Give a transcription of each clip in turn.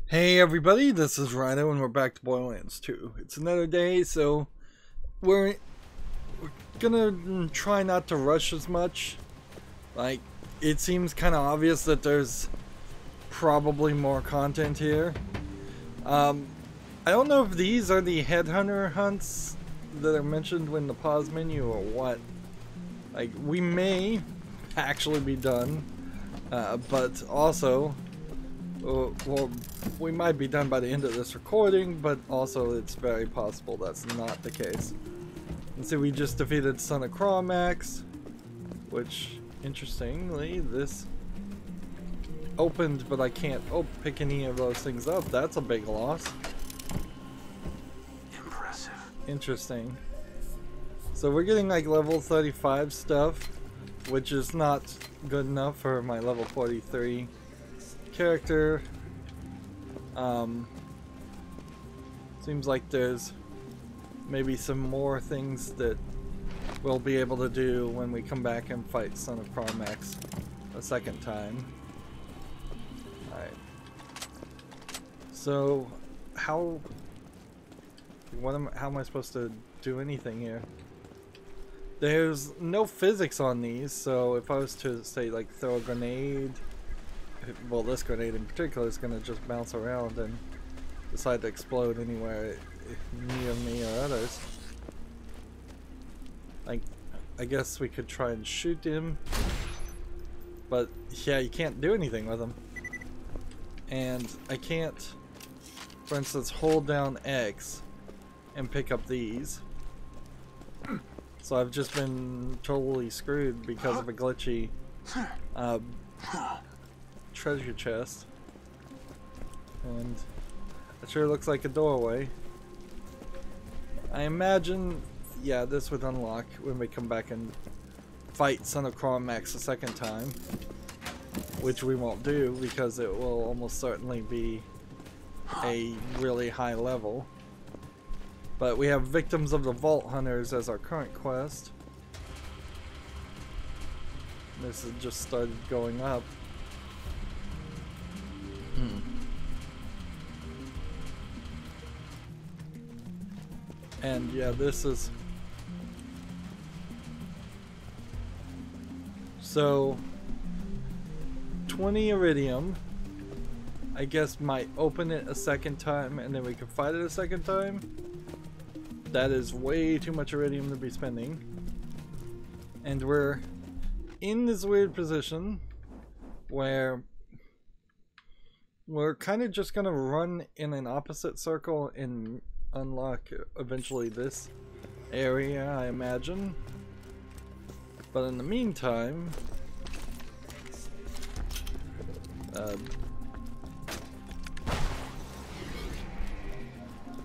Hey everybody, this is Rydo and we're back to Borderlands 2. It's another day, so we're gonna try not to rush as much. Like, it seems kind of obvious that there's probably more content here. I don't know if these are the headhunter hunts that are mentioned in the pause menu or what. Like, we may actually be done, but also... well, we might be done by the end of this recording, but also it's very possible that's not the case. And so we just defeated Son of Cromax, which, interestingly, this opened, but I can't pick any of those things up. That's a big loss. Impressive. Interesting. So we're getting like level 35 stuff, which is not good enough for my level 43 character. Seems like there's maybe some more things that we'll be able to do when we come back and fight Son of Cromax a second time. Alright. So, how am I supposed to do anything here? There's no physics on these, so if I was to say like throw a grenade, well, this grenade in particular is going to just bounce around and decide to explode anywhere near me or others. Like, I guess we could try and shoot him, but yeah, you can't do anything with him. And I can't, for instance, hold down X and pick up these. So I've just been totally screwed because of a glitchy treasure chest, and it sure looks like a doorway. I imagine, yeah, this would unlock when we come back and fight Son of Cromax a second time, which we won't do because it will almost certainly be a really high level. But we have Victims of the Vault Hunters as our current quest. This has just started going up. And yeah, this is so 20 iridium. I guess might open it a second time and then we can fight it a second time. That is way too much iridium to be spending. And we're in this weird position where we're kind of just gonna run in an opposite circle and unlock eventually this area, I imagine. But in the meantime,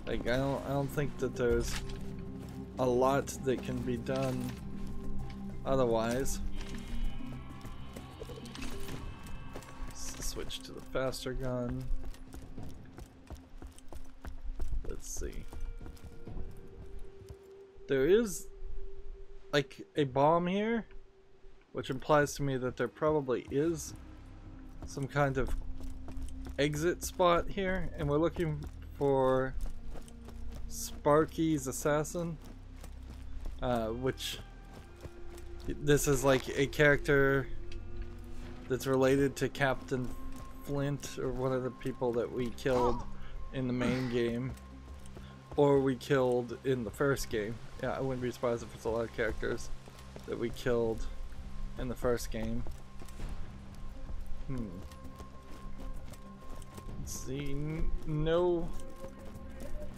like I don't think that there's a lot that can be done otherwise. Switch to the faster gun. Let's see. There is like a bomb here, which implies to me that there probably is some kind of exit spot here, and we're looking for Sparky's assassin, which this is like a character that's related to Captain Flint, or one of the people that we killed in the main game, or we killed in the first game. Yeah, I wouldn't be surprised if it's a lot of characters that we killed in the first game. Let's see, no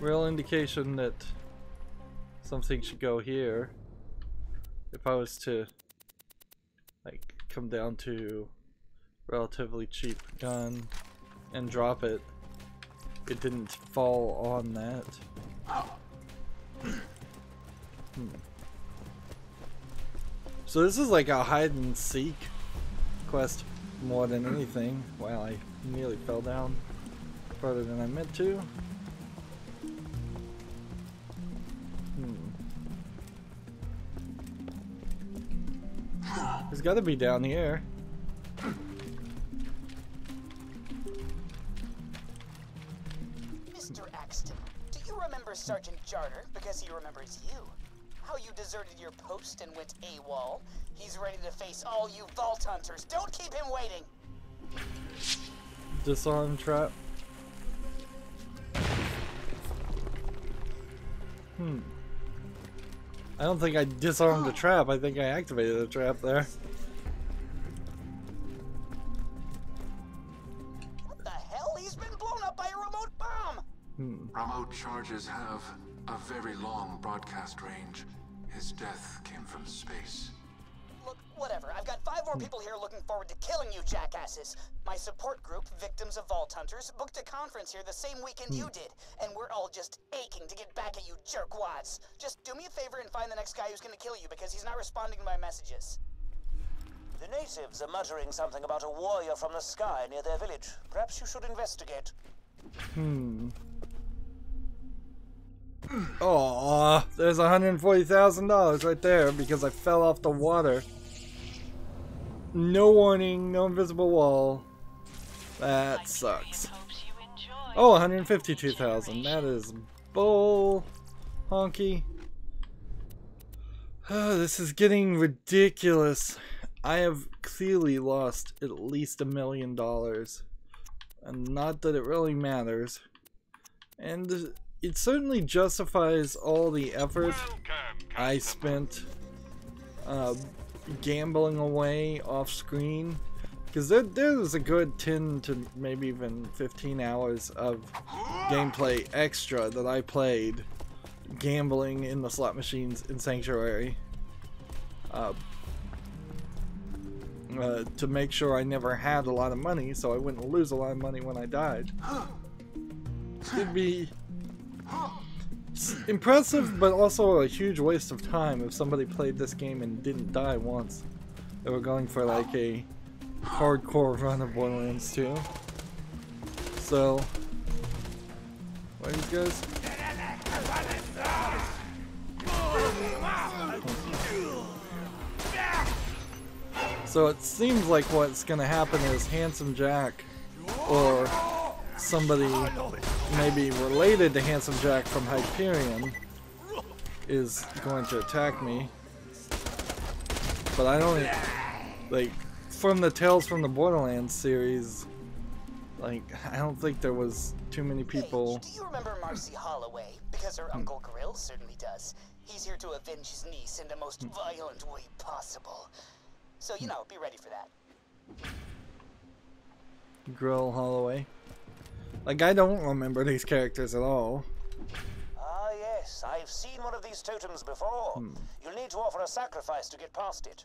real indication that something should go here. If I was to like come down to relatively cheap gun and drop it, it didn't fall on that. So this is like a hide and seek quest more than anything. Wow, I nearly fell down further than I meant to. It's got to be down here. First Sergeant Jarter, because he remembers you. How you deserted your post and went AWOL. He's ready to face all you Vault Hunters. Don't keep him waiting! Disarm trap. I don't think I disarmed the trap. I think I activated the trap there. What the hell? He's been blown up by a remote bomb! Remote charges have a very long broadcast range. His death came from space. Look, whatever. I've got 5 more people here looking forward to killing you jackasses. My support group, Victims of Vault Hunters, booked a conference here the same weekend you did, and we're all just aching to get back at you jerkwads. Just do me a favor and find the next guy who's gonna kill you because he's not responding to my messages. The natives are muttering something about a warrior from the sky near their village. Perhaps you should investigate. Oh, there's $140,000 right there because I fell off the water. No warning, no invisible wall. That sucks. Oh, 152,000. That is bull honky. Oh, this is getting ridiculous. I have clearly lost at least $1 million. And not that it really matters. And it certainly justifies all the effort I spent gambling away off screen, because there's a good 10 to maybe even 15 hours of gameplay extra that I played gambling in the slot machines in Sanctuary to make sure I never had a lot of money so I wouldn't lose a lot of money when I died. It'd be impressive, but also a huge waste of time if somebody played this game and didn't die once. They were going for like a hardcore run of Borderlands 2. So, what are these guys? So it seems like what's gonna happen is Handsome Jack or somebody maybe related to Handsome Jack from Hyperion is going to attack me. But I don't, like, from the Tales from the Borderlands series, like, I don't think there was too many people. Hey, do you remember Marcy Holloway? Because her Uncle Grill certainly does. He's here to avenge his niece in the most violent way possible. So, you know, be ready for that. Grill Holloway. Like, I don't remember these characters at all. Ah, yes, I've seen one of these totems before. You'll need to offer a sacrifice to get past it.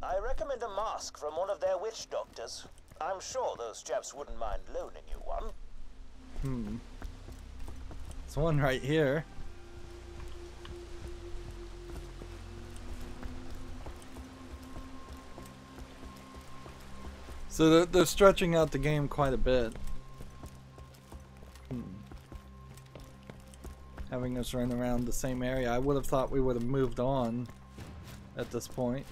I recommend a mask from one of their witch doctors. I'm sure those chaps wouldn't mind loaning you one. There's one right here. So they're stretching out the game quite a bit. Having us run around the same area. I would have thought we would have moved on at this point.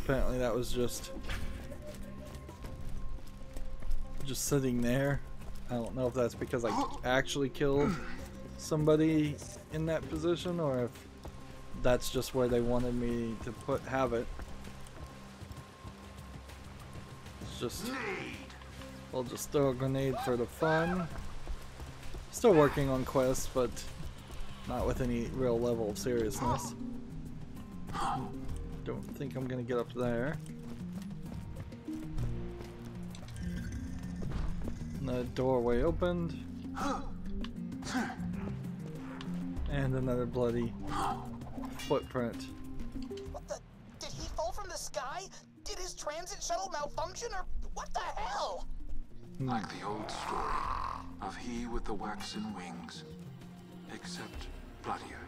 Apparently that was just sitting there. I don't know if that's because I actually killed somebody in that position or if that's just where they wanted me to have it. It's just, I'll just throw a grenade for the fun. Still working on quests, but not with any real level of seriousness. Don't think I'm gonna get up there. The doorway opened. And another bloody footprint. What the? Did he fall from the sky? Did his transit shuttle malfunction or what the hell? Like the old story of he with the waxen wings, except bloodier.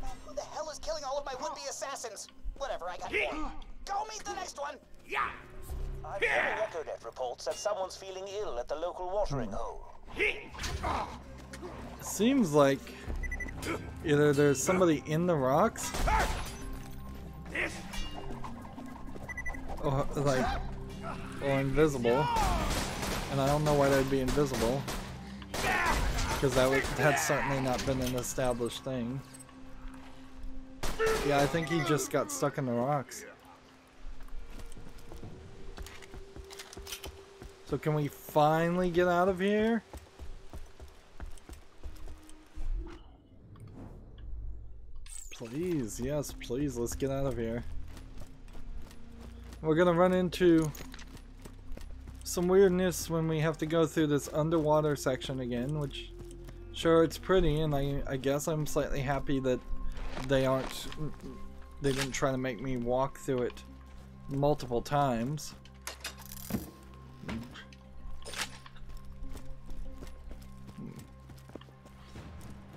Man, who the hell is killing all of my would-be assassins? Whatever, I got more. Go meet the next one! Yeah! I'm hearing EchoNet reports that someone's feeling ill at the local watering hole. Seems like either there's somebody in the rocks or or invisible, and I don't know why they'd be invisible. because that's certainly not been an established thing. Yeah, I think he just got stuck in the rocks. So can we finally get out of here? Please, yes, please, let's get out of here. We're gonna run into some weirdness when we have to go through this underwater section again, which, sure, it's pretty, and I guess I'm slightly happy that they didn't try to make me walk through it multiple times.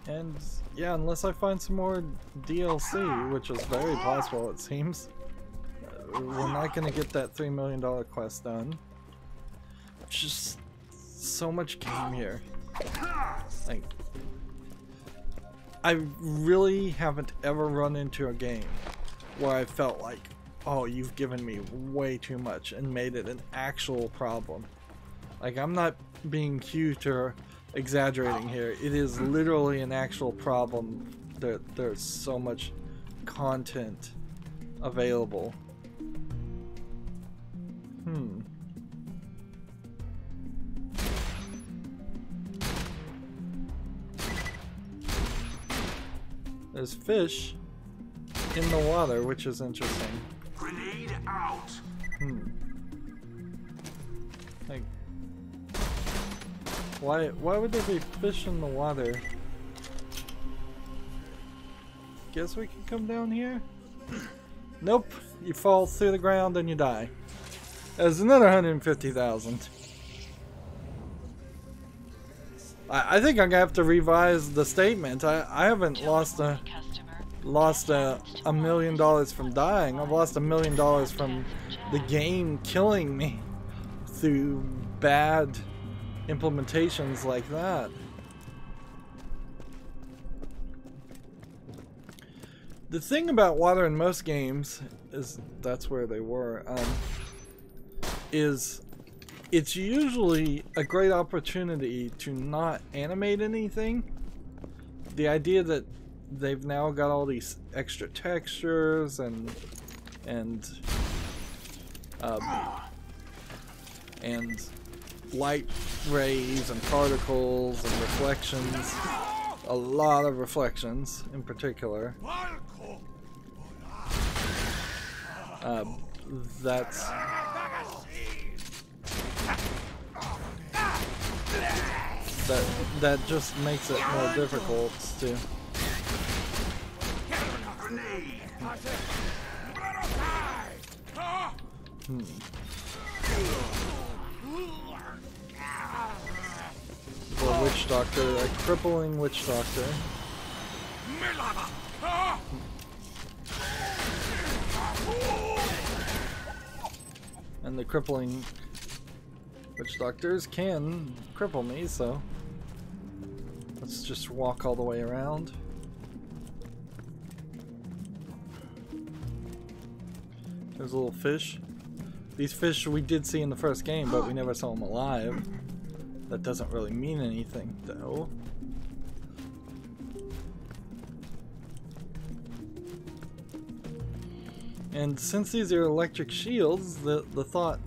And yeah, unless I find some more DLC, which is very possible it seems, we're not gonna get that $3 million quest done. Just so much game here. Like, I really haven't ever run into a game where I felt like, oh, you've given me way too much and made it an actual problem. Like, I'm not being cute or exaggerating here. It is literally an actual problem. There's so much content available. There's fish in the water, which is interesting. Grenade out. Like, why would there be fish in the water? Guess we can come down here? Nope. You fall through the ground and you die. There's another 150,000. I think I'm gonna have to revise the statement. I haven't lost a $1 million from dying. I've lost $1 million from the game killing me through bad implementations like that. The thing about water in most games is that's where they were. Is it's usually a great opportunity to not animate anything. The idea that they've now got all these extra textures and light rays and particles and reflections, a lot of reflections in particular. That just makes it more difficult to. The witch doctor, a crippling witch doctor. And the crippling witch doctors can cripple me, so let's just walk all the way around. There's a little fish. These fish we did see in the first game, but we never saw them alive. That doesn't really mean anything, though. And since these are electric shields, the thought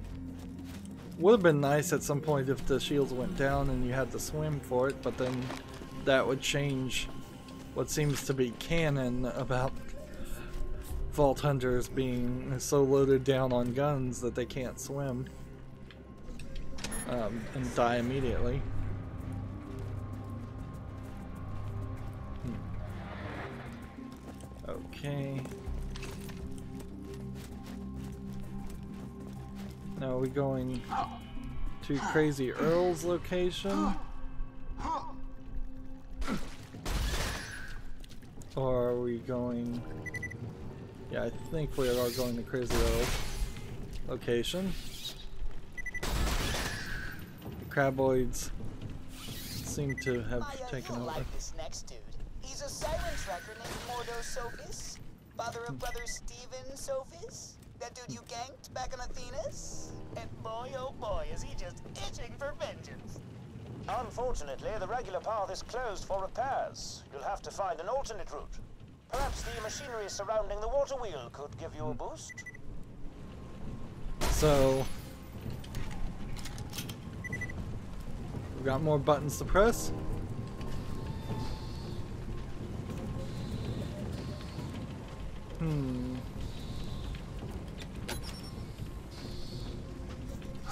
would have been nice at some point if the shields went down and you had to swim for it, but then that would change what seems to be canon about Vault Hunters being so loaded down on guns that they can't swim and die immediately. Okay. Now are we going to Crazy Earl's location? Or are we going... Yeah, I think we are going to Crazy Earl's location. The Craboids seem to have taken over. Like this next dude. He's a Siren tracker named Mordo Sophis, father of brother Steven Sophis. That dude you ganked back on Athenas? And boy, oh boy, is he just itching for vengeance. Unfortunately, the regular path is closed for repairs. You'll have to find an alternate route. Perhaps the machinery surrounding the water wheel could give you a boost? So... we've got more buttons to press.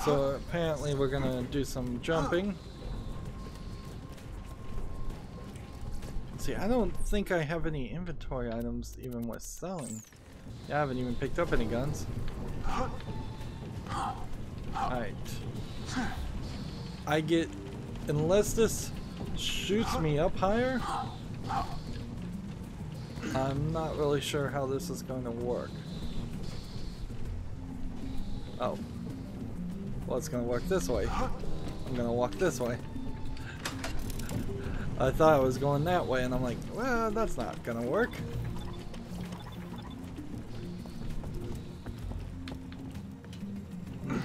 So apparently we're gonna do some jumping. See, I don't think I have any inventory items even worth selling. Yeah, I haven't even picked up any guns. Alright. I get... unless this shoots me up higher, I'm not really sure how this is going to work. Oh. Well, it's going to work this way. I'm going to walk this way. I thought I was going that way, and I'm like, well, that's not going to work. And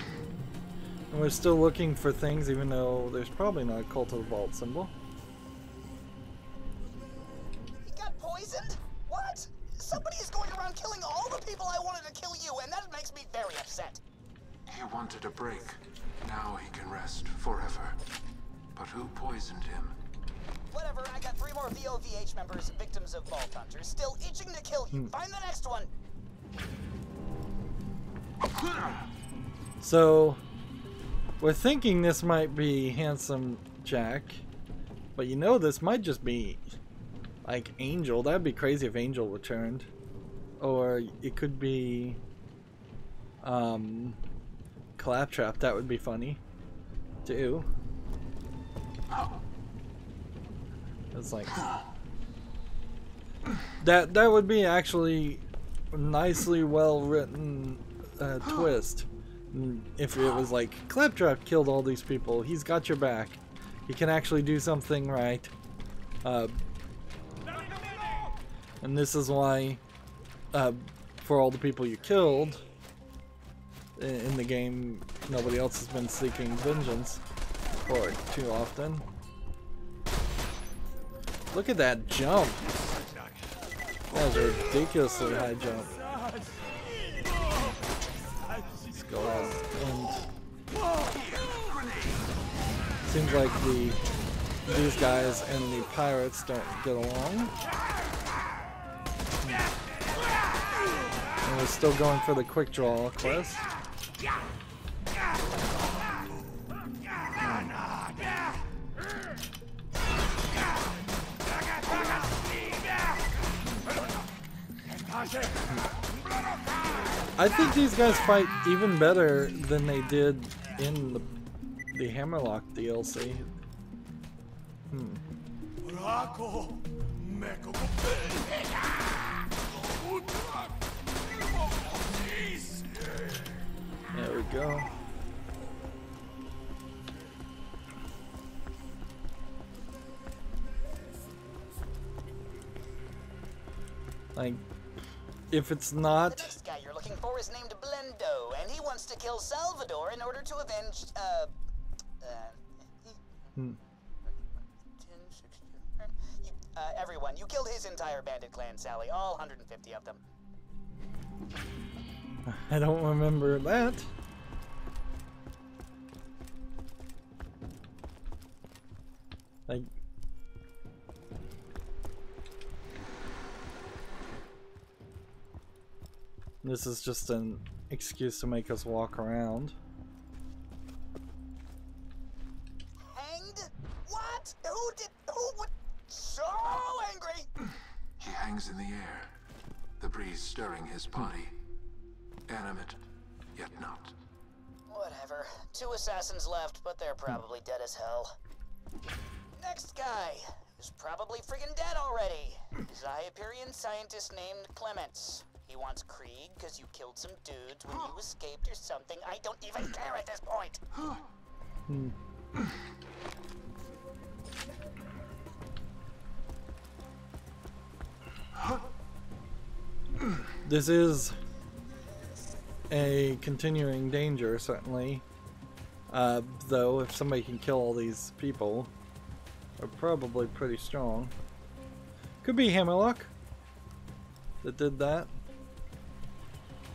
we're still looking for things, even though there's probably not a Cult of the Vault symbol. You got poisoned? What? Somebody is going around killing all the people I wanted to kill you, and that makes me very upset. He wanted a break. Now he can rest forever. But who poisoned him? Whatever, I got 3 more VOVH members, victims of Vault Hunters, still itching to kill you. Find the next one. So, we're thinking this might be Handsome Jack, but you know this might just be like Angel. That'd be crazy if Angel returned. Or it could be Claptrap. That would be funny too. It's like that would be actually a nicely well written twist. If it was like, Claptrap killed all these people, he's got your back, he can actually do something right, and this is why, for all the people you killed in the game, nobody else has been seeking vengeance for it too often. Look at that jump. That was a ridiculously high jump. Let's go ahead and... seems like these guys and the pirates don't get along. And we're still going for the quick draw quest. I think these guys fight even better than they did in the Hammerlock DLC. There we go. Like, if it's not... The next guy you're looking for is named Blendo, and he wants to kill Salvador in order to avenge, everyone. You killed his entire bandit clan, Sally. All 150 of them. I don't remember that. Like... this is just an excuse to make us walk around. Hanged? What? Who would... so angry! He hangs in the air, the breeze stirring his body. Animate, yet not. Whatever. 2 assassins left, but they're probably dead as hell. Next guy, who's probably friggin' dead already, is a Hyperion scientist named Clements. He wants Krieg because you killed some dudes when you escaped or something. I don't even care at this point. This is a continuing danger, certainly. Though, if somebody can kill all these people, they're probably pretty strong. Could be Hammerlock that did that.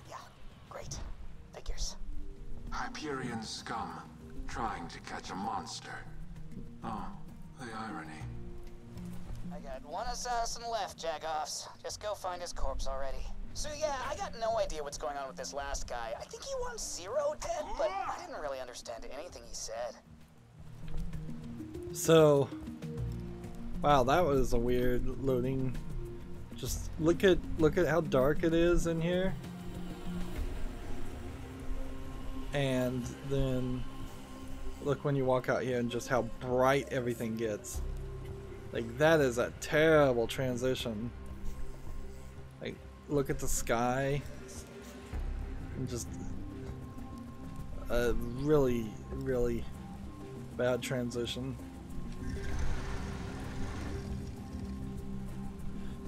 Yeah, great. Figures. Hyperion scum trying to catch a monster. Oh, the irony. I got one assassin left, Jagoffs. Just go find his corpse already. So yeah, I got no idea what's going on with this last guy. I think he wants Zero dead, but I didn't really understand anything he said. So, wow, that was a weird loading. Just look at how dark it is in here. And then look when you walk out here and just how bright everything gets. Like, that is a terrible transition. Like, look at the sky. And just a really, really bad transition.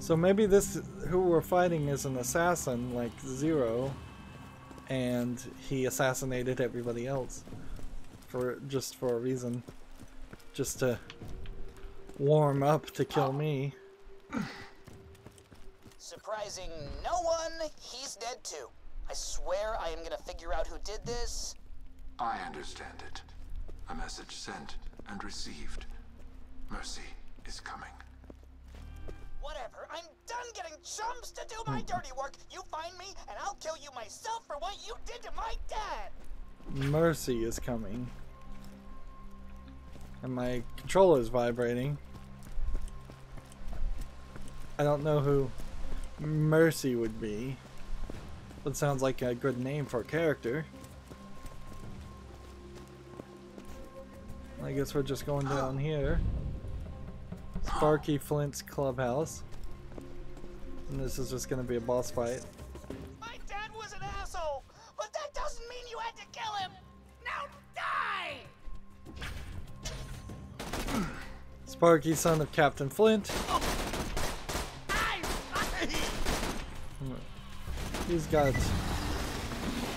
So maybe this, who we're fighting, is an assassin like Zero, and he assassinated everybody else just for a reason, just to warm up to kill me. Surprising no one, he's dead too. I swear I am gonna figure out who did this. I understand it. A message sent and received. Mercy is coming. Whatever, I'm done getting chumps to do my dirty work. You find me, and I'll kill you myself for what you did to my dad. Mercy is coming. And my controller is vibrating. I don't know who Mercy would be. But sounds like a good name for a character. I guess we're just going down here. Sparky Flint's clubhouse. And this is just gonna be a boss fight. My dad was an asshole, but that doesn't mean you had to kill him. Now die! Sparky, son of Captain Flint. He's got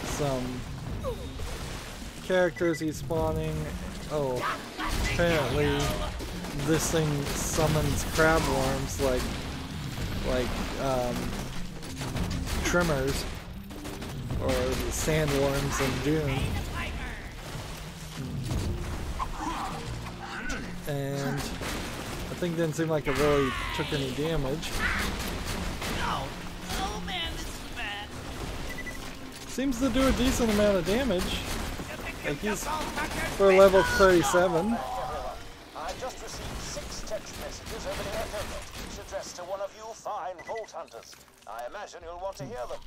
some characters he's spawning. Oh, apparently this thing summons crab worms like Trimmers or the sandworms in Dune. And I think didn't seem like it really took any damage. Seems to do a decent amount of damage. Like he's for level 37. I just received 6 text messages over the internet, each addressed to one of you fine Vault Hunters. I imagine you'll want to hear them.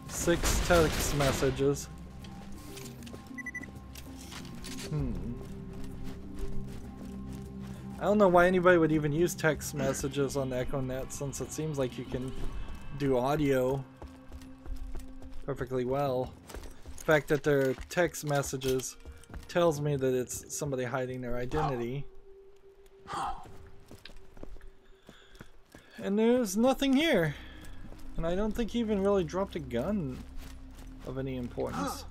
6 text messages. I don't know why anybody would even use text messages on EchoNet, since it seems like you can do audio perfectly well. The fact that they're text messages tells me that it's somebody hiding their identity. And there's nothing here. And I don't think he even really dropped a gun of any importance.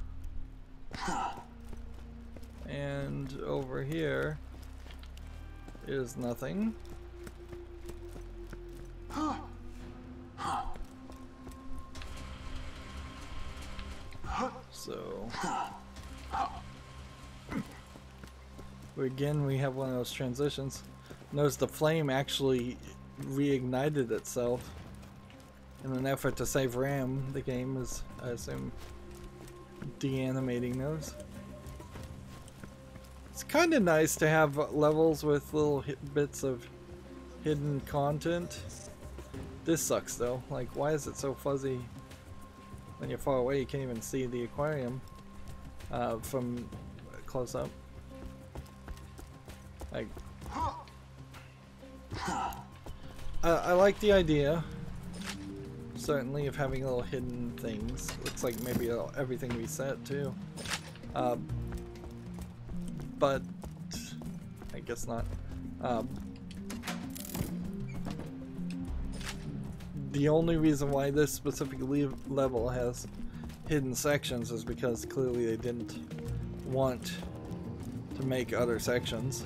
And over here is nothing. So again, we have one of those transitions. Notice the flame actually reignited itself in an effort to save RAM. The game is, I assume, de-animating those. It's kind of nice to have levels with little bits of hidden content. This sucks though. Like, why is it so fuzzy? When you're far away, you can't even see the aquarium from close up. Like, I like the idea, certainly, of having little hidden things. Looks like maybe everything reset too, but I guess not. The only reason why this specific level has hidden sections is because clearly they didn't want to make other sections.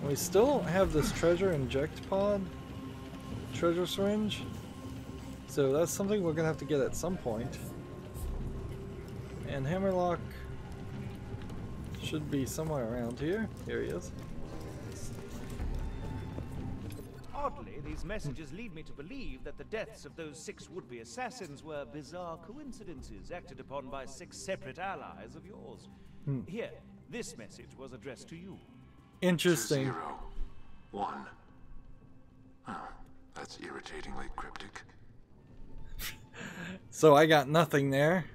We still have this treasure inject pod, treasure syringe, so that's something we're gonna have to get at some point. And Hammerlock should be somewhere around here. Here he is. Oddly, these messages lead me to believe that the deaths of those 6 would-be assassins were bizarre coincidences acted upon by 6 separate allies of yours. Here, this message was addressed to you. Interesting. 0, 1. Oh, that's irritatingly cryptic. So I got nothing there.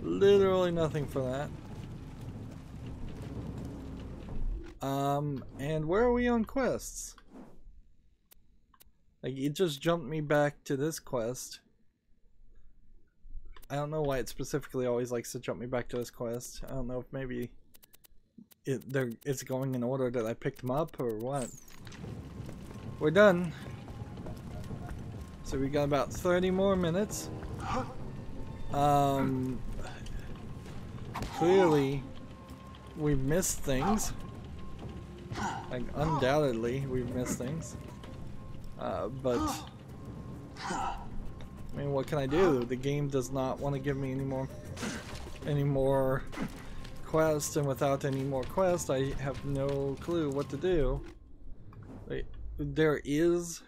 Literally nothing for that. And where are we on quests? Like, it just jumped me back to this quest. I don't know why it specifically always likes to jump me back to this quest. I don't know if maybe it's going in order that I picked them up or what. We're done. So we got about 30 more minutes. Clearly we've missed things. Like, undoubtedly we've missed things. But I mean, what can I do? The game does not want to give me any more quests, and without any more quests, I have no clue what to do. Wait, there is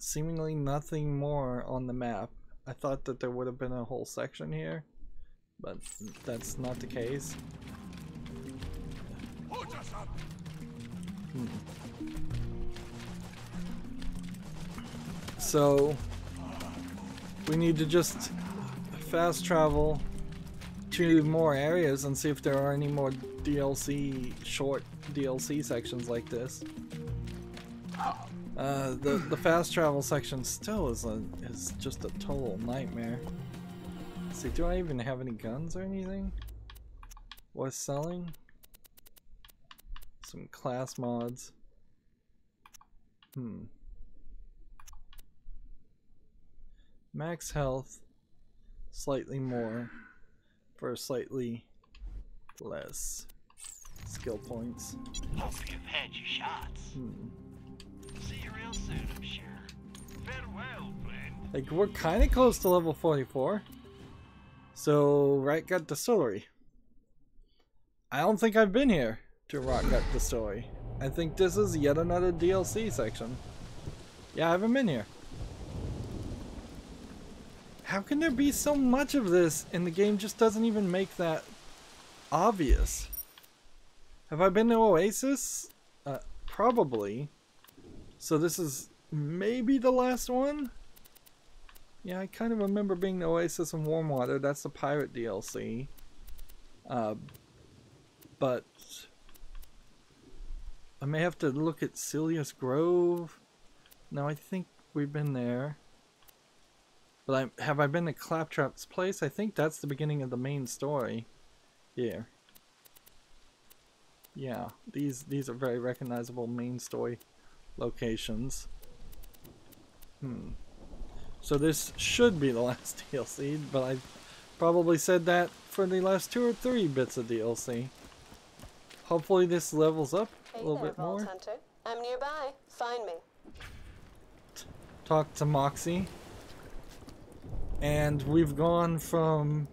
seemingly nothing more on the map. I thought that there would have been a whole section here, but that's not the case. So we need to just fast travel to more areas and see if there are any more short DLC sections like this. The fast travel section still is just a total nightmare. Let's see, do I even have any guns or anything worth selling? Some class mods. Max health, slightly more for slightly less skill points. Hope you've had your shots. See you real soon, I'm sure. Farewell, friend. Like, we're kind of close to level 44. So, Right Gut Distillery. I don't think I've been here to Rock Gut Distillery. I think this is yet another DLC section. Yeah, I haven't been here. How can there be so much of this and the game just doesn't even make that obvious? Have I been to Oasis? Probably. So this is maybe the last one? Yeah, I kind of remember being to Oasis and Warmwater. That's the pirate DLC. But I may have to look at Celia's Grove. No, I think we've been there. But have I been to Claptrap's place? I think that's the beginning of the main story. Here. Yeah, these are very recognizable main story locations. So this should be the last DLC, but I probably said that for the last 2 or 3 bits of DLC. Hopefully this levels up a little bit more. Hunter. I'm nearby. Find me. Talk to Moxie. And we've gone from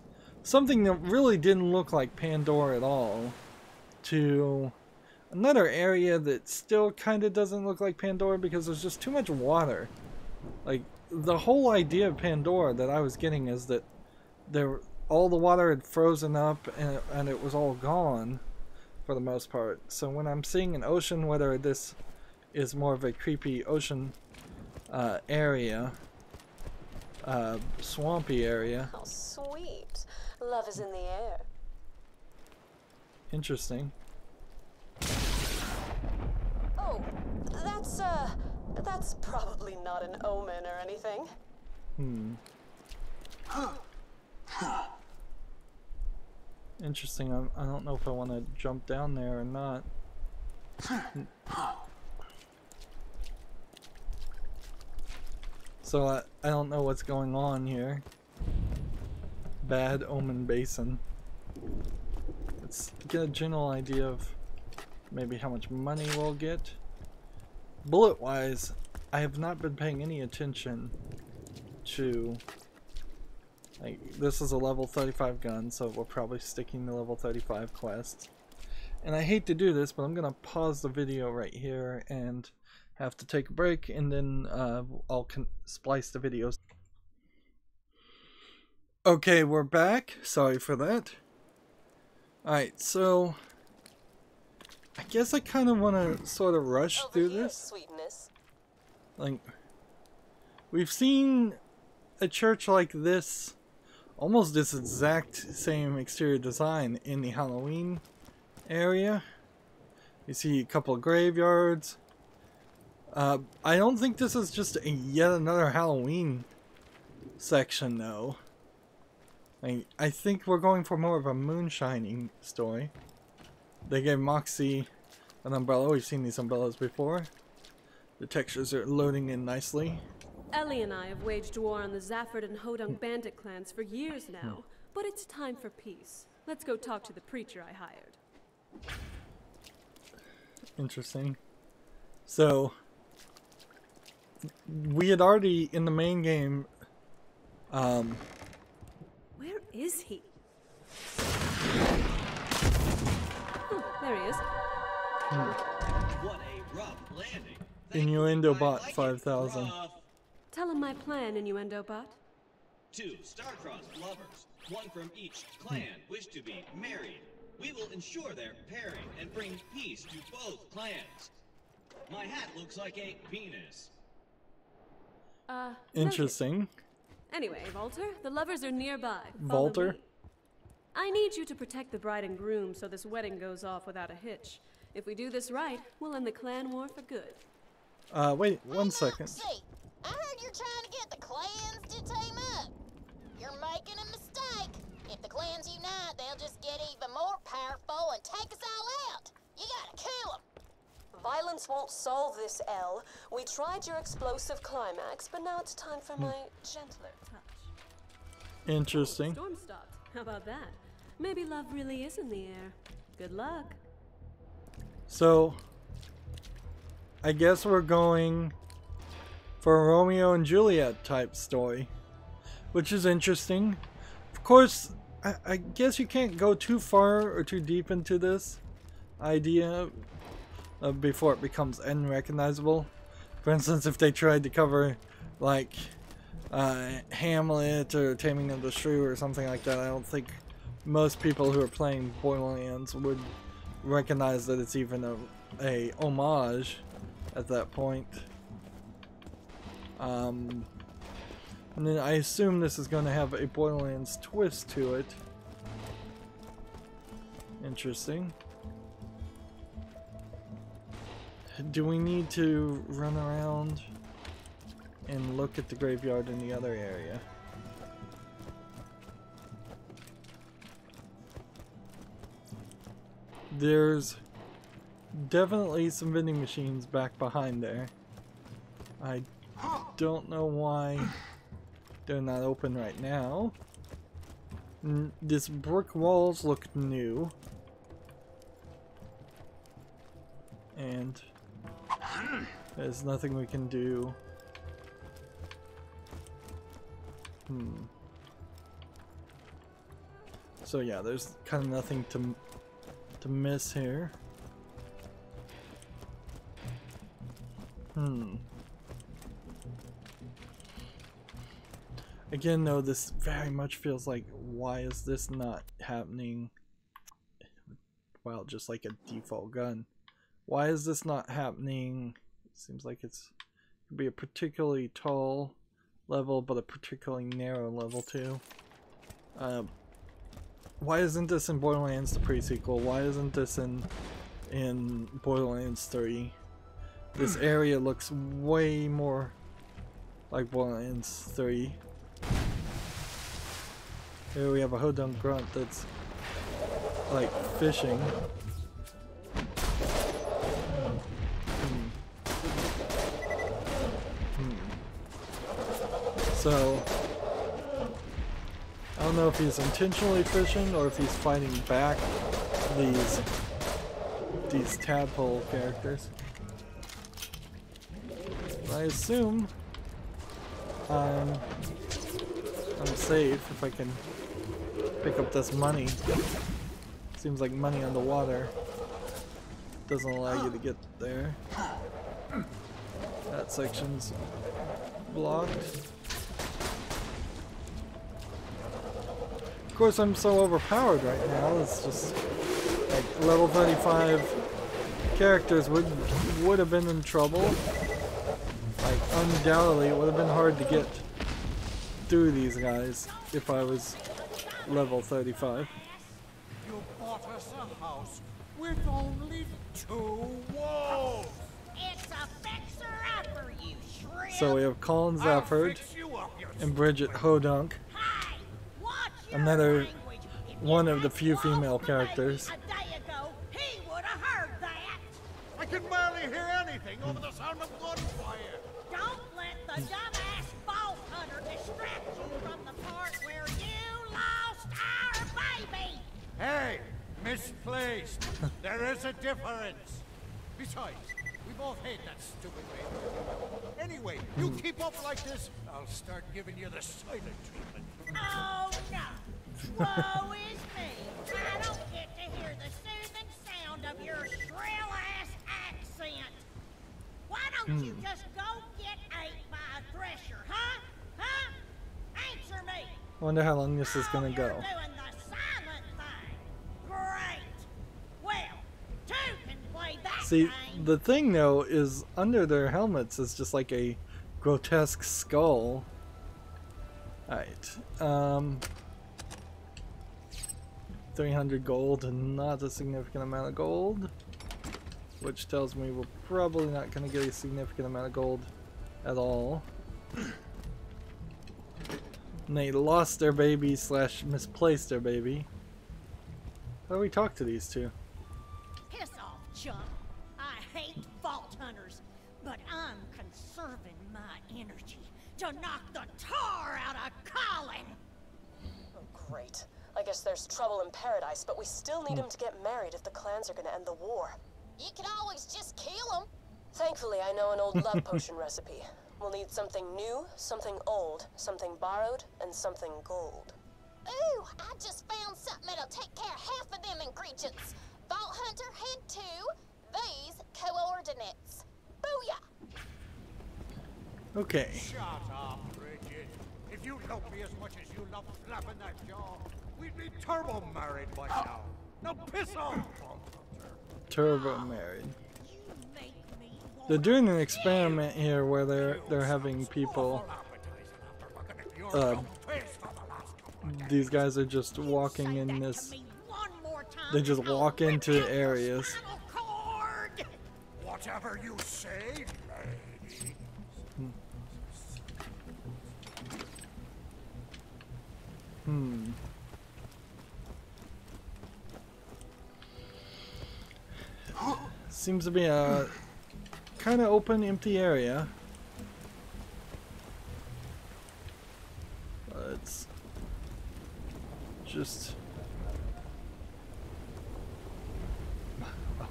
something that really didn't look like Pandora at all to another area that still kind of doesn't look like Pandora because there's just too much water. Like, the whole idea of Pandora that I was getting is that all the water had frozen up and it was all gone for the most part. So when I'm seeing an ocean, whether this is more of a creepy ocean area, swampy area. How sweet. Love is in the air. Interesting. Oh, that's probably not an omen or anything. Interesting. I don't know if I want to jump down there or not. So I don't know what's going on here. Bad Omen Basin. Let's get a general idea of maybe how much money we'll get. Bullet wise, I have not been paying any attention to, like, this is a level 35 gun, so we're probably sticking to level 35 quests. And I hate to do this, but I'm gonna pause the video right here and have to take a break, and then I'll splice the videos. Okay, we're back. Sorry for that. Alright, so I guess I kind of want to sort of rush through this. Sweetness. Like, we've seen a church like this, almost this exact same exterior design in the Halloween area. You see a couple of graveyards. I don't think this is just yet another Halloween section though. I think we're going for more of a moonshining story. They gave Moxie an umbrella. We've seen these umbrellas before. The textures are loading in nicely. Ellie and I have waged war on the Zafford and Hodunk bandit clans for years now, but it's time for peace. Let's go talk to the preacher I hired. Interesting. So, we had already, in the main game, Where is he? Oh, there he is. What a rough landing. Innuendo Bot 5000. Tell him my plan, Innuendo Bot. 2 star-crossed lovers, one from each clan, wish to be married. We will ensure their pairing and bring peace to both clans. My hat looks like a penis. Interesting. Anyway, Walter, the lovers are nearby. Follow Walter? me. I need you to protect the bride and groom so this wedding goes off without a hitch. If we do this right, we'll end the clan war for good. Wait 1 second. See, I heard you're trying to get the clans to team up. You're making a mistake. If the clans unite, they'll just get even more powerful and take us all out. You gotta kill them. Violence won't solve this, Elle. We tried your explosive climax, but now it's time for my gentler touch. Interesting. Storm stopped. How about that? Maybe love really is in the air. Good luck. So, I guess we're going for a Romeo and Juliet type story, which is interesting. Of course, I guess you can't go too far or too deep into this idea before it becomes unrecognizable. For instance, if they tried to cover like Hamlet or Taming of the Shrew or something like that, I don't think most people who are playing Borderlands would recognize that it's even a homage at that point. And then I assume this is going to have a Borderlands twist to it. Interesting. Do we need to run around and look at the graveyard in the other area? There's definitely some vending machines back behind there. I don't know why they're not open right now. These brick walls look new. And there's nothing we can do. So yeah, there's kind of nothing to miss here. Again though, this very much feels like, why is this not happening? Well, just like a default gun. Why is this not happening? It seems like it's could be a particularly tall level, but a particularly narrow level too. Why isn't this in Borderlands the pre-sequel? Why isn't this in Borderlands 3? This area looks way more like Borderlands 3. Here we have a Hodunk grunt that's like fishing. So I don't know if he's intentionally fishing or if he's fighting back these tadpole characters. I assume I'm safe if I can pick up this money. Seems like money underwater doesn't allow you to get there. That section's blocked. Of course, I'm so overpowered right now. It's just like level 35 characters would have been in trouble. Like undoubtedly, it would have been hard to get through these guys if I was level 35. You bought us a house with only 2 walls. It's a fixer-upper, you shrimp. So we have Colin Zafford and Bridget Hodunk. Hey, watch your Another language. If one you of the had few lost female the characters. baby a day ago, he would have heard that. I can barely hear anything over the sound of gunfire. Don't let the dumbass vault hunter distract you from the part where you lost our baby. Hey, misplaced. There is a difference. Besides, we both hate that stupid baby. Anyway, you keep up like this, I'll start giving you the silent treatment. Oh no! Woe is me! I don't get to hear the soothing sound of your shrill-ass accent. Why don't you just go get ate by a thresher, huh? Huh? Answer me! Wonder how long this is gonna Oh, go. you're doing the silent thing. Great. Well, 2 can play that See, game. the thing though is under their helmets is just like a grotesque skull. Alright. 300 gold and not a significant amount of gold. Which tells me we're probably not going to get a significant amount of gold at all. And they lost their baby / misplaced their baby. How do we talk to these two? Piss off, chump. I hate vault hunters, but I'm conserving my energy to knock the tar out of Colin. Oh, great. I guess there's trouble in paradise, but we still need him to get married if the clans are gonna end the war. You can always just kill him. Thankfully, I know an old love potion recipe. We'll need something new, something old, something borrowed, and something gold. Ooh, I just found something that'll take care of half of them ingredients. Vault Hunter Head 2, these coordinates. Booyah! Okay. Shut up, Bridget. If you loved me as much as you love flapping that jaw, we'd be turbo married by now. Now piss off, Vault Hunter. Turbo married. You make me want They're doing an experiment here where they're having people. These guys are just walking in this. They just walk into areas. Whatever you say, lady. Seems to be a kind of open, empty area. It's just...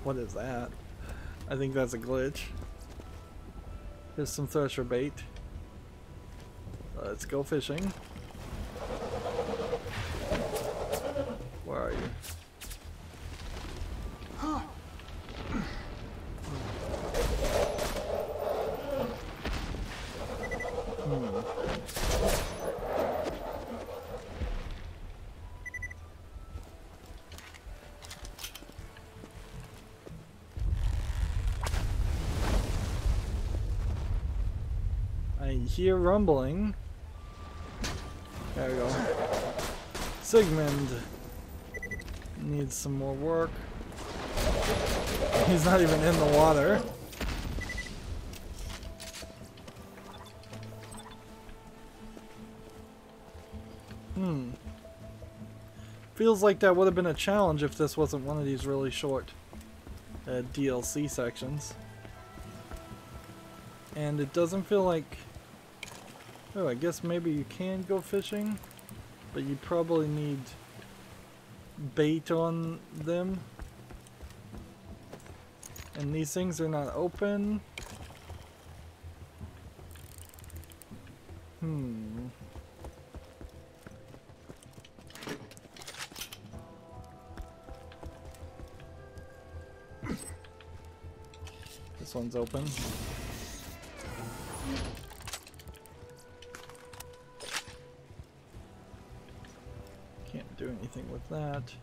What is that? I think that's a glitch. Here's some thresher bait. Let's go fishing. Where are you? I hear rumbling. There we go. Sigmund needs some more work. He's not even in the water. Feels like that would have been a challenge if this wasn't one of these really short DLC sections. And it doesn't feel like Oh, I guess maybe you can go fishing, but you probably need bait on them. And these things are not open. This one's open. Can't do anything with that.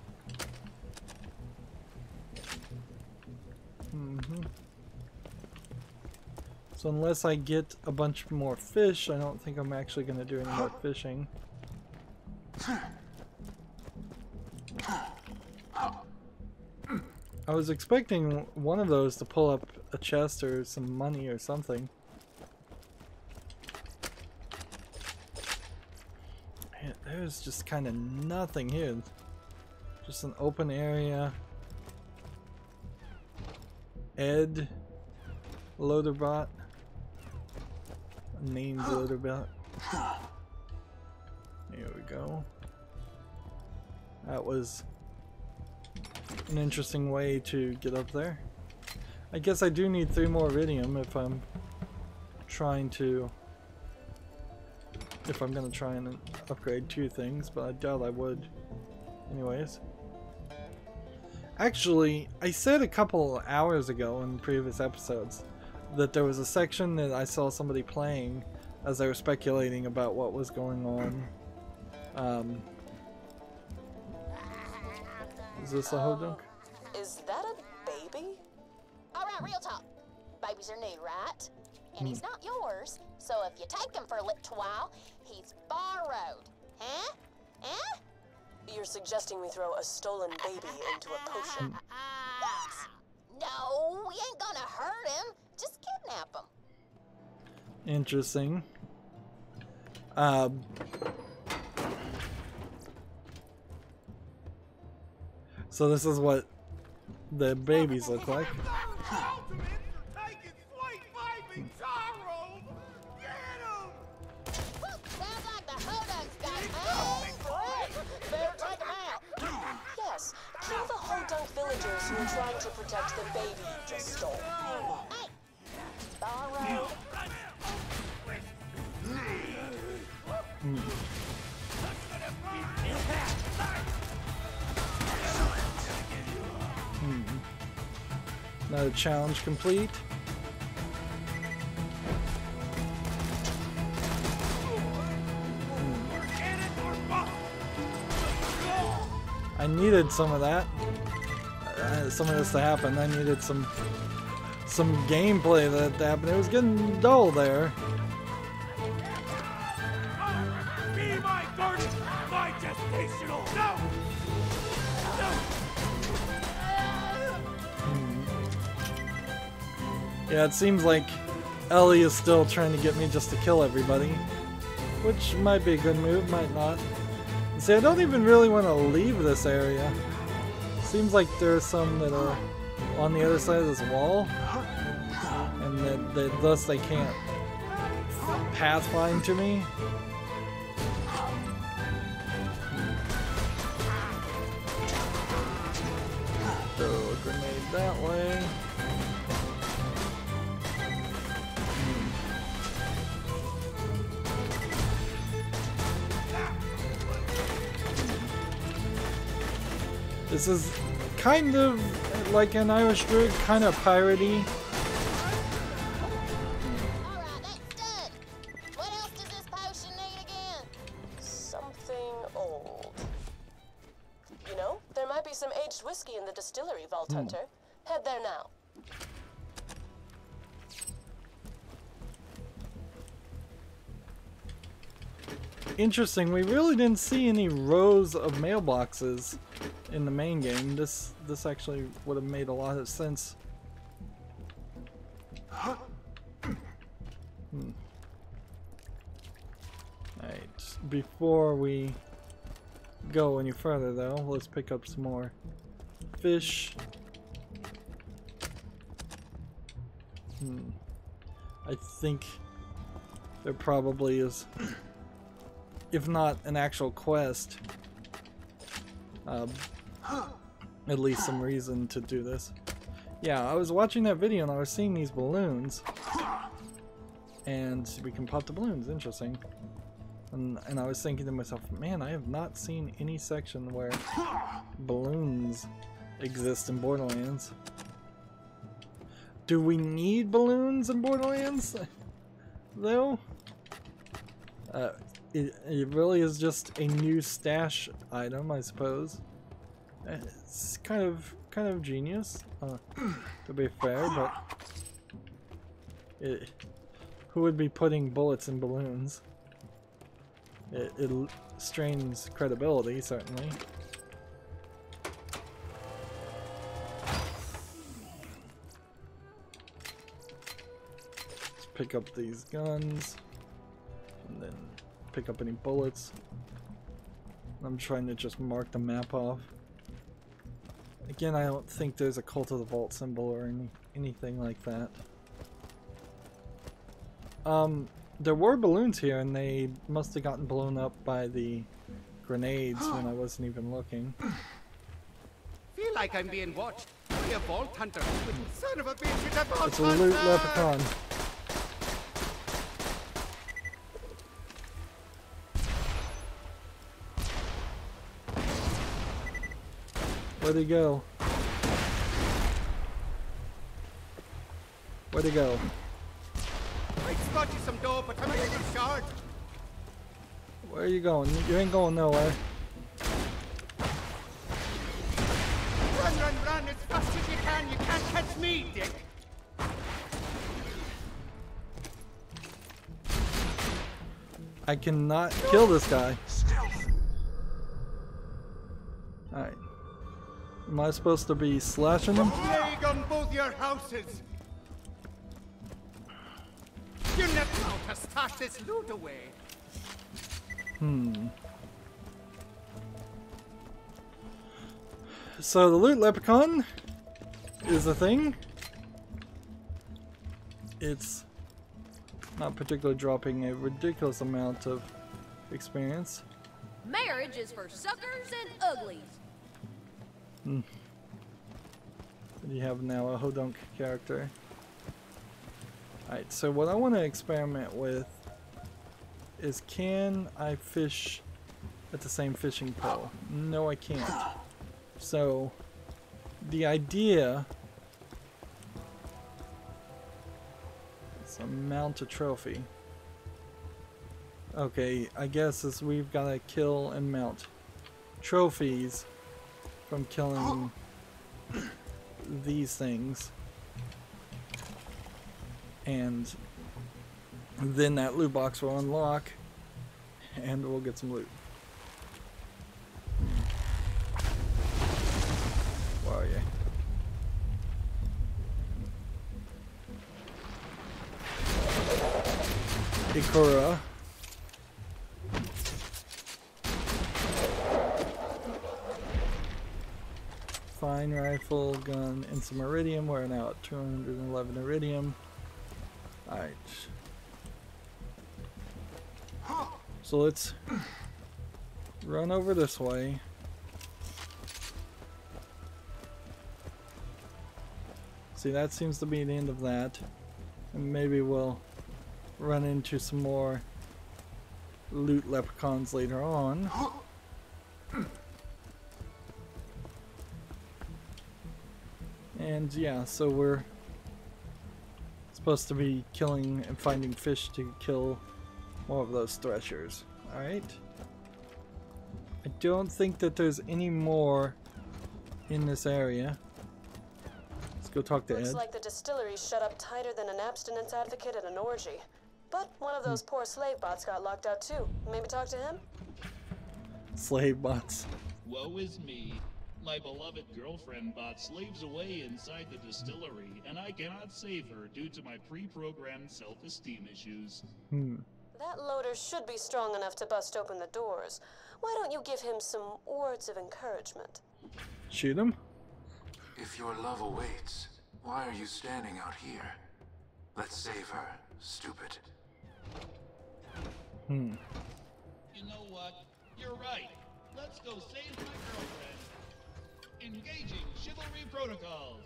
So unless I get a bunch more fish, I don't think I'm actually going to do any more fishing. I was expecting one of those to pull up a chest or some money or something. Man, there's just kind of nothing here. Just an open area. Ed. Loaderbot. Named Loaderbot. Here we go. That was an interesting way to get up there. I guess I do need 3 more iridium if I'm trying to... if I'm gonna try and upgrade 2 things, but I doubt I would. Anyways. Actually, I said a couple hours ago in previous episodes that there was a section that I saw somebody playing as they were speculating about what was going on. Is this a hodunk? Is that a baby? Alright, real talk. Babies are new, right? And he's not yours, so if you take him for a little while, he's borrowed. Huh? Huh? You're suggesting we throw a stolen baby into a potion? What? No, we ain't gonna hurt him. Just kidnap him. Interesting. So this is what the babies look like. Sounds like the Hodunks got better take him out. Yes, kill the Hodunk villagers who are trying to protect the baby you just stole. Hey, borrow. Another challenge complete. I needed some of that. Some of this to happen. I needed some gameplay that to happen. It was getting dull there. Be my garden, my gestational. No. Yeah, it seems like Ellie is still trying to get me just to kill everybody, which might be a good move, might not. See, I don't even really want to leave this area. Seems like there are some that are on the other side of this wall, and that thus they can't pathfind to me. Throw a grenade that way. This is kind of like an Irish druid, kind of piratey. Alright, that's done. What else does this potion need again? Something old. You know, there might be some aged whiskey in the distillery, Vault Hunter. Head there now. Interesting, we really didn't see any rows of mailboxes in the main game. This actually would have made a lot of sense. Alright, before we go any further though, let's pick up some more fish. I think there probably is, if not an actual quest, at least some reason to do this. Yeah, I was watching that video and I was seeing these balloons, and we can pop the balloons. Interesting. And I was thinking to myself, man, I have not seen any section where balloons exist in Borderlands. Do we need balloons in Borderlands, though? It really is just a new stash item, I suppose. It's kind of genius, to be fair, but who would be putting bullets in balloons? It strains credibility, certainly. Let's pick up these guns, and then pick up any bullets. I'm trying to just mark the map off. Again, I don't think there's a Cult of the Vault symbol or anything like that. There were balloons here, and they must have gotten blown up by the grenades when I wasn't even looking. Feel like I'm being watched by a vault hunter. Son of a bitch, it's a vault It's a loot leprechaun. Where'd he go? Where'd he go? I spot you some dough, but I'm a little short. Where are you going? You ain't going nowhere. Run, run, run as fast as you can. You can't catch me, Dick. I cannot kill this guy. Alright. Am I supposed to be slashing him? Plague on both your houses. You never know to stash this loot away. So the loot leprechaun is a thing. It's not particularly dropping a ridiculous amount of experience. Marriage is for suckers and uglies. What do you have now? A Hodunk character. Alright, so what I want to experiment with is, can I fish at the same fishing pole? No, I can't. So the idea is to mount a trophy. Okay, I guess is we've got to kill and mount trophies from killing these things, and then that loot box will unlock and we'll get some loot. Where are you? Ikura. Fine rifle, gun, and some iridium. We're now at 211 iridium. Alright. So let's run over this way. See, that seems to be the end of that. And maybe we'll run into some more loot leprechauns later on. And yeah, so we're supposed to be killing and finding fish to kill more of those threshers. Alright. I don't think that there's any more in this area. Let's go talk to Ed. Looks like the distillery's shut up tighter than an abstinence advocate at an orgy. But one of those poor slave bots got locked out too. Maybe talk to him? Slave bots. Woe is me. My beloved girlfriend bot slaves away inside the distillery, and I cannot save her due to my pre-programmed self-esteem issues. That loader should be strong enough to bust open the doors. Why don't you give him some words of encouragement? Shoot him? If your love awaits, why are you standing out here? Let's save her, stupid. You know what? You're right. Let's go save my girlfriend. Engaging chivalry protocols.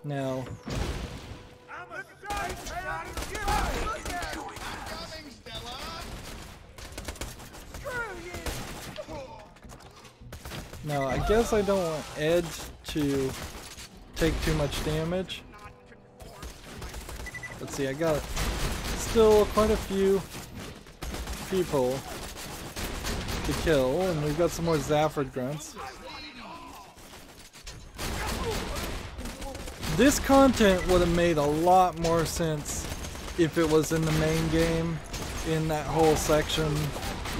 Now. I'm a side Coming, Stella. Screw you! Now, I guess I don't want Ed to take too much damage. Let's see, I got still quite a few people to kill, and we've got some more Zafford grunts. This content would have made a lot more sense if it was in the main game, in that whole section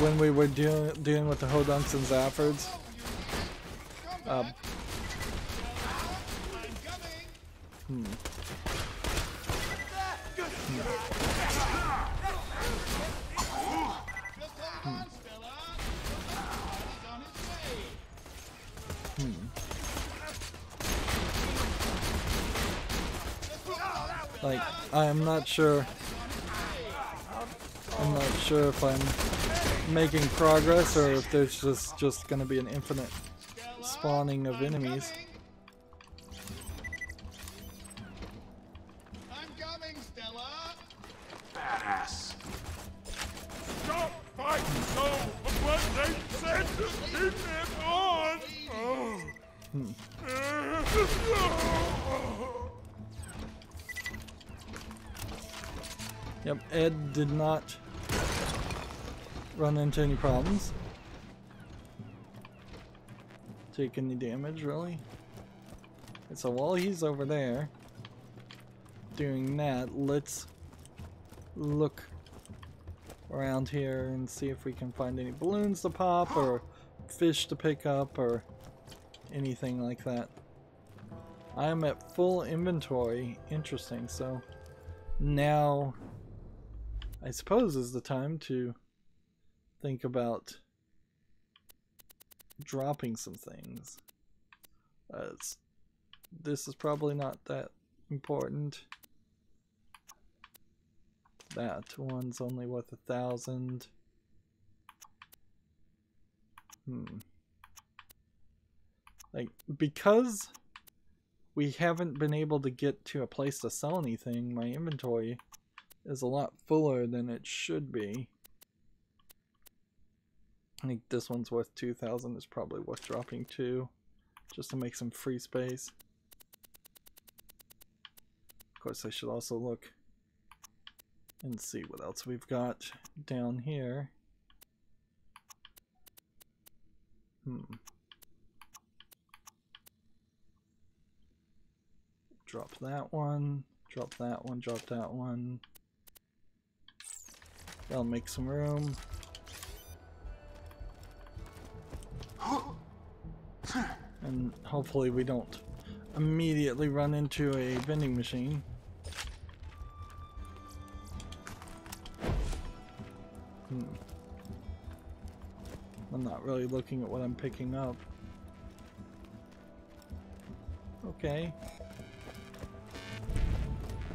when we were dealing with the Hodunks and Zaffords. Like, I'm not sure. I'm not sure if I'm making progress or if there's just gonna be an infinite spawning of enemies. I'm coming, Stella. Badass. Stop fighting so what they said to keep it on! Yep, Ed did not run into any problems. Take any damage, really. And so while he's over there doing that, let's look around here and see if we can find any balloons to pop or fish to pick up or anything like that. I am at full inventory. Interesting. So now I suppose is the time to think about dropping some things. This is probably not that important. That one's only worth 1,000. Like, because we haven't been able to get to a place to sell anything, my inventory is a lot fuller than it should be. I think this one's worth 2,000. It's probably worth dropping 2 just to make some free space. Of course, I should also look and see what else we've got down here. Drop that one, drop that one, drop that one. That'll make some room. And hopefully we don't immediately run into a vending machine. I'm not really looking at what I'm picking up. Okay.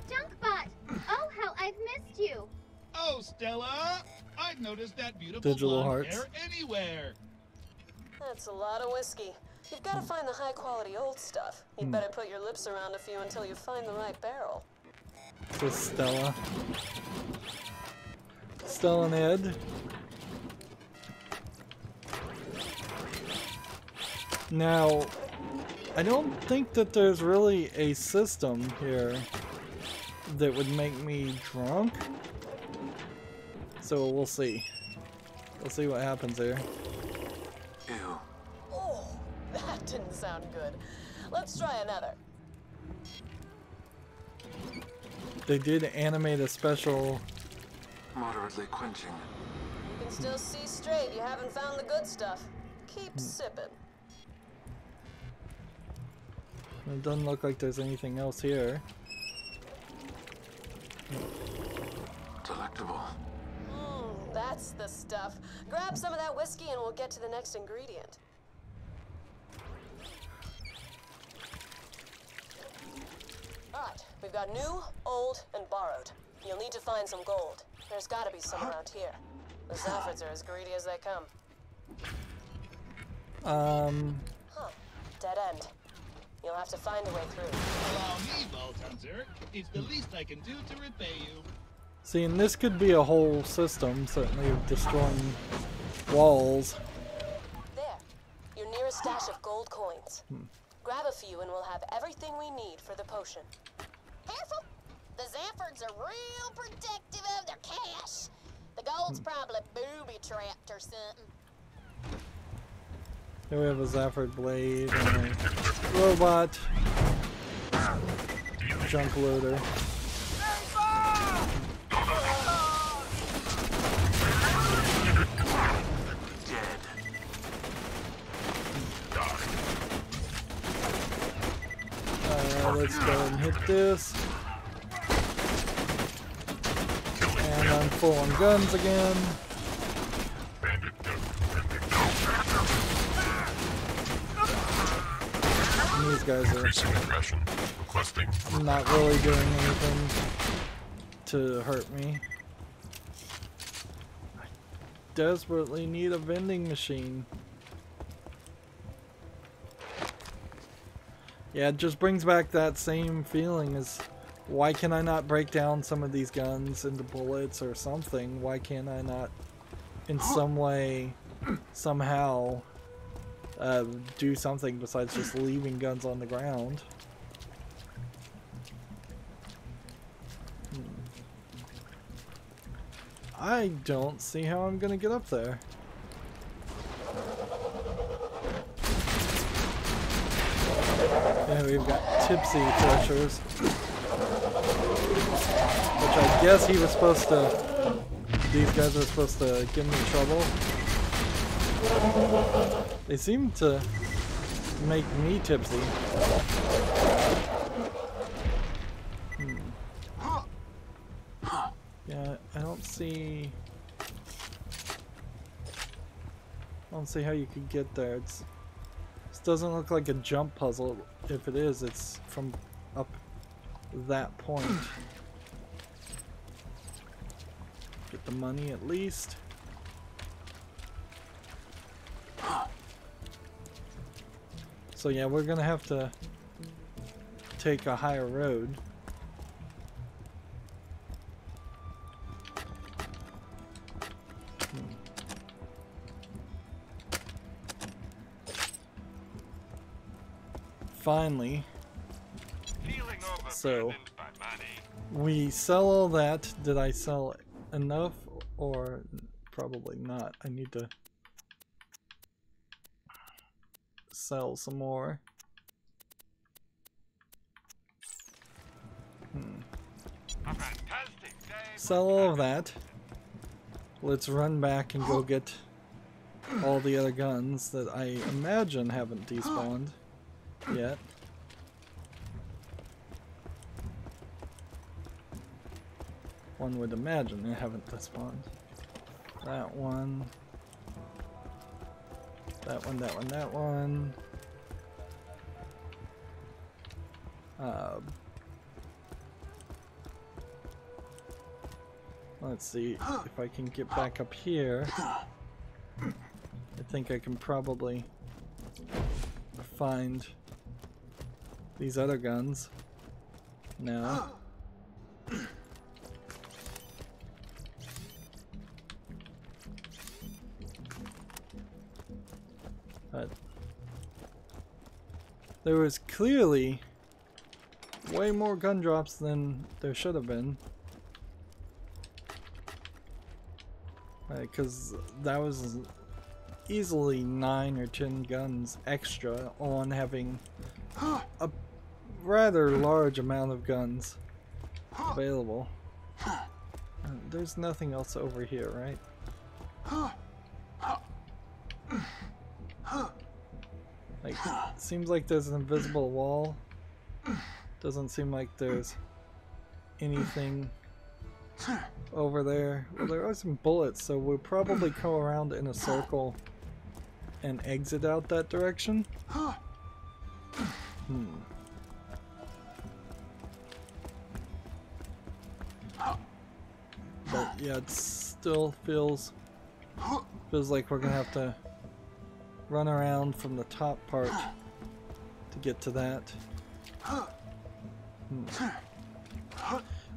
Junkbot! Oh, how I've missed you! Oh, Stella! I've noticed that beautiful Digital blonde hearts. hair anywhere. That's a lot of whiskey. You've got to find the high-quality old stuff. You'd better put your lips around a few until you find the right barrel. So Stella. Stella and Ed. Now, I don't think that there's really a system here that would make me drunk. So we'll see. We'll see what happens here. Ew. Oh, that didn't sound good. Let's try another. They did animate a special. Moderately quenching. You can still see straight. You haven't found the good stuff. Keep sipping. It doesn't look like there's anything else here. Delectable. That's the stuff. Grab some of that whiskey and we'll get to the next ingredient. Alright, we've got new, old, and borrowed. You'll need to find some gold. There's gotta be some around here. The Zaffords are as greedy as they come. Huh. Dead end. You'll have to find a way through. Allow me, Vault Hunter. It's the least I can do to repay you. See, and this could be a whole system, certainly, of destroying walls. There. Your nearest stash of gold coins. Grab a few and we'll have everything we need for the potion. Careful! The Zaffords are real protective of their cash. The gold's probably booby-trapped or something. Here we have a Zafford blade and a robot junk loader. Let's go and hit this. And I'm full on guns again. And these guys are not really doing anything to hurt me. I desperately need a vending machine. Yeah, it just brings back that same feeling as, why can I not break down some of these guns into bullets or something? Why can't I not, in some way, somehow, do something besides just leaving guns on the ground? I don't see how I'm gonna get up there. Yeah, we've got tipsy tortures, which I guess he was supposed to, these guys are supposed to give me trouble. They seem to make me tipsy. Yeah, I don't see how you could get there. This doesn't look like a jump puzzle. If it is, it's from up that point. Get the money at least. So yeah, we're gonna have to take a higher road. Finally. So we sell all that. Did I sell enough? Or probably not. I need to sell some more. Sell all of that. Let's run back and go get all the other guns that I imagine haven't despawned yet. One would imagine they haven't despawned. That one. That one, that one, that one. Let's see if I can get back up here. I think I can probably find these other guns now. But there was clearly way more gun drops than there should have been. Because that was easily 9 or 10 guns extra on having a rather large amount of guns available. There's nothing else over here, right? Like, seems like there's an invisible wall. Doesn't seem like there's anything over there. Well, there are some bullets, so we'll probably go around in a circle and exit out that direction. But yeah, it still feels like we're gonna have to run around from the top part to get to that.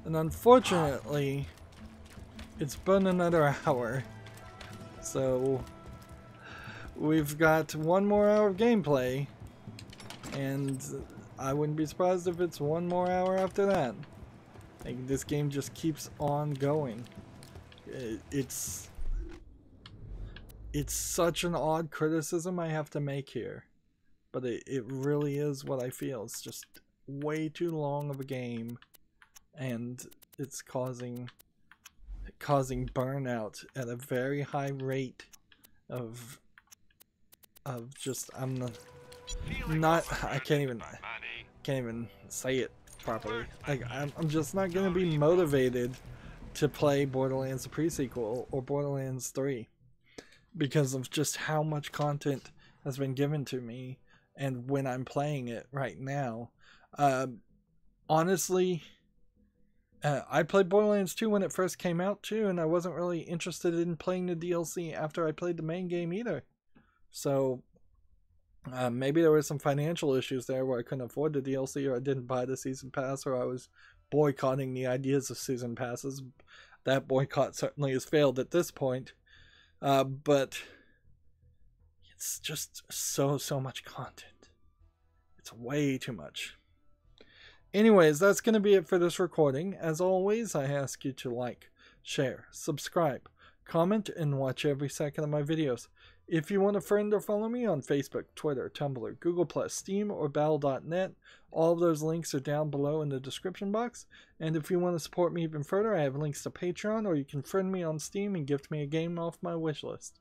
And unfortunately, it's been another hour. So we've got one more hour of gameplay, and I wouldn't be surprised if it's one more hour after that. Like, this game just keeps on going. It's such an odd criticism I have to make here, but it really is what I feel. It's just way too long of a game, and it's causing burnout at a very high rate of just I can't even say it properly. Like, I'm just not gonna be motivated to play Borderlands the pre-sequel or Borderlands 3 because of just how much content has been given to me and when I'm playing it right now. Honestly, I played Borderlands 2 when it first came out too, and I wasn't really interested in playing the DLC after I played the main game either. So maybe there were some financial issues there where I couldn't afford the DLC, or I didn't buy the season pass, or I was boycotting the ideas of season passes. That boycott certainly has failed at this point. But it's just so much content. It's way too much. Anyways, that's going to be it for this recording. As always, I ask you to like, share, subscribe, comment, and watch every second of my videos. If you want to friend or follow me on Facebook, Twitter, Tumblr, Google+, Steam, or Battle.net, all of those links are down below in the description box. And if you want to support me even further, I have links to Patreon, or you can friend me on Steam and gift me a game off my wishlist.